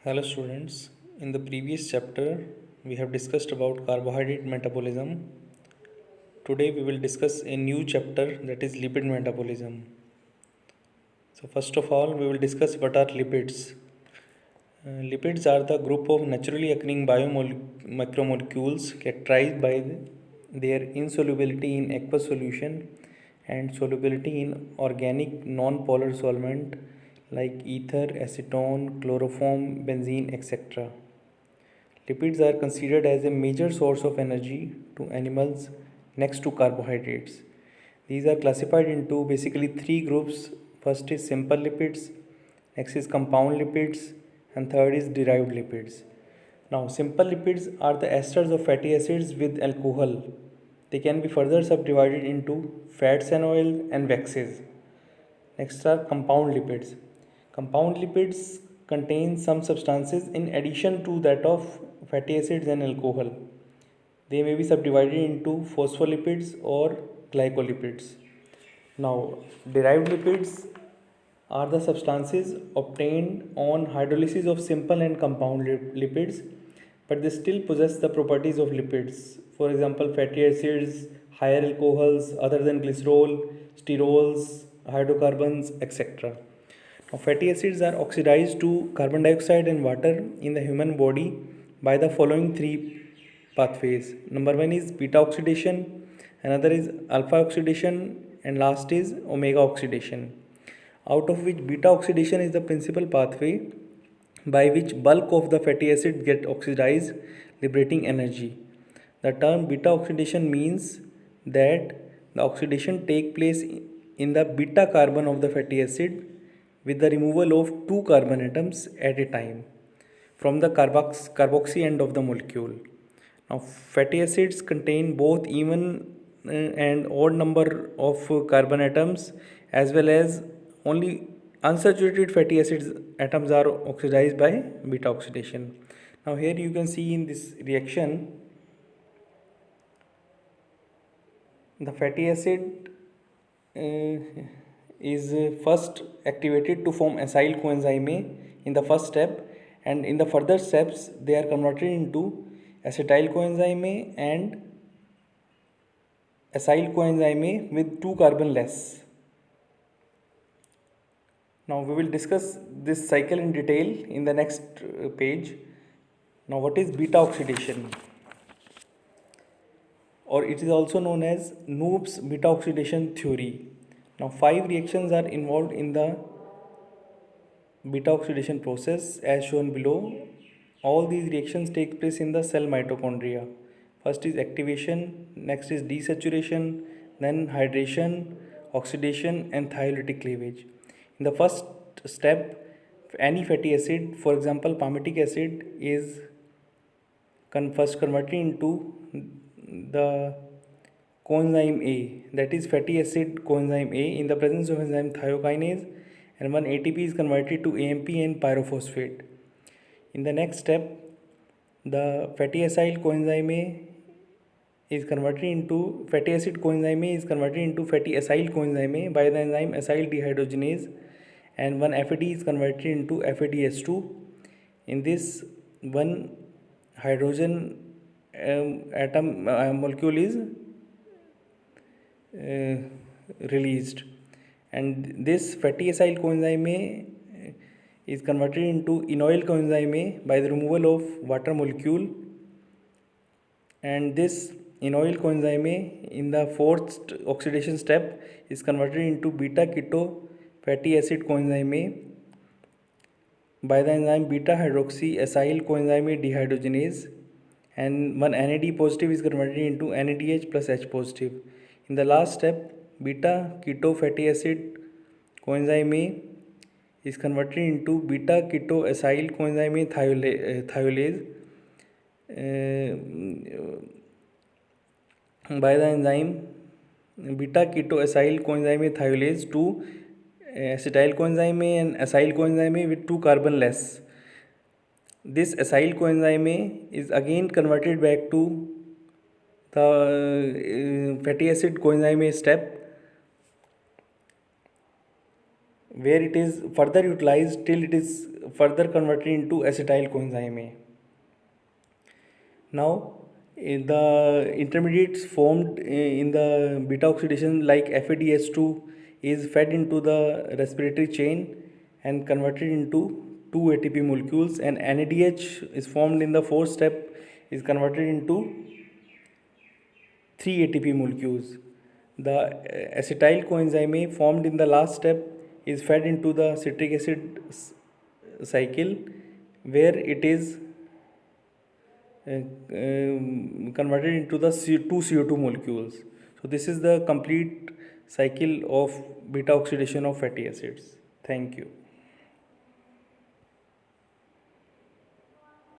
Hello students, in the previous chapter we have discussed about carbohydrate metabolism. Today we will discuss a new chapter, that is lipid metabolism. So first of all we will discuss what are lipids. Lipids are the group of naturally occurring macromolecules characterized by their insolubility in aqueous solution and solubility in organic non-polar solvent like ether, acetone, chloroform, benzene, etc. Lipids are considered as a major source of energy to animals next to carbohydrates. These are classified into basically three groups. First is simple lipids, next is compound lipids, and third is derived lipids. Now, simple lipids are the esters of fatty acids with alcohol. They can be further subdivided into fats and oil and waxes. Next are compound lipids. Compound lipids contain some substances in addition to that of fatty acids and alcohol. They may be subdivided into phospholipids or glycolipids. Now, derived lipids are the substances obtained on hydrolysis of simple and compound lipids, but they still possess the properties of lipids. For example, fatty acids, higher alcohols other than glycerol, sterols, hydrocarbons, etc. Now, fatty acids are oxidized to carbon dioxide and water in the human body by the following three pathways. Number one is beta oxidation, another is alpha oxidation, and last is omega oxidation. Out of which beta oxidation is the principal pathway by which bulk of the fatty acids get oxidized, liberating energy. The term beta oxidation means that the oxidation take place in the beta carbon of the fatty acid with the removal of two carbon atoms at a time from the carboxy end of the molecule. Now, fatty acids contain both even and odd number of carbon atoms, as well as only unsaturated fatty acids atoms are oxidized by beta oxidation. Now, here you can see in this reaction the fatty acid is first activated to form acyl coenzyme A in the first step, and in the further steps they are converted into acetyl coenzyme A and acyl coenzyme A with two carbon less. Now we will discuss this cycle in detail in the next page. Now, what is beta oxidation, or it is also known as Knoop's beta oxidation theory? Now, five reactions are involved in the beta oxidation process as shown below. All these reactions take place in the cell mitochondria. First is activation, next is desaturation, then hydration, oxidation, and thiolytic cleavage. In the first step, any fatty acid, for example palmitic acid, is first converted into the coenzyme A, that is fatty acid coenzyme A, in the presence of enzyme thiokinase, and one ATP is converted to AMP and pyrophosphate. In the next step, the fatty acyl coenzyme A is converted into fatty acid coenzyme A is converted into fatty acyl coenzyme A by the enzyme acyl dehydrogenase, and one FAD is converted into FADH2. In this, one hydrogen atom molecule is released, and this fatty acyl coenzyme A is converted into enoyl coenzyme A by the removal of water molecule, and this enoyl coenzyme A in the fourth oxidation step is converted into beta keto fatty acid coenzyme A by the enzyme beta hydroxy acyl coenzyme dehydrogenase, and one NAD positive is converted into NADH plus H positive. In the last step, beta keto fatty acid coenzyme A is converted into beta keto acyl coenzyme thiolase by the enzyme beta keto acyl coenzyme thiolase to acetyl coenzyme A and acyl coenzyme A with two carbon less. This acyl coenzyme A is again converted back to the fatty acid coenzyme A step where it is further utilized till it is further converted into acetyl coenzyme A. Now, the intermediates formed in the beta oxidation like FADH2 is fed into the respiratory chain and converted into 2 ATP molecules, and NADH is formed in the fourth step, is converted into 3 ATP molecules. The acetyl coenzyme A formed in the last step is fed into the citric acid cycle, where it is converted into the two CO2 molecules. So this is the complete cycle of beta oxidation of fatty acids. Thank you.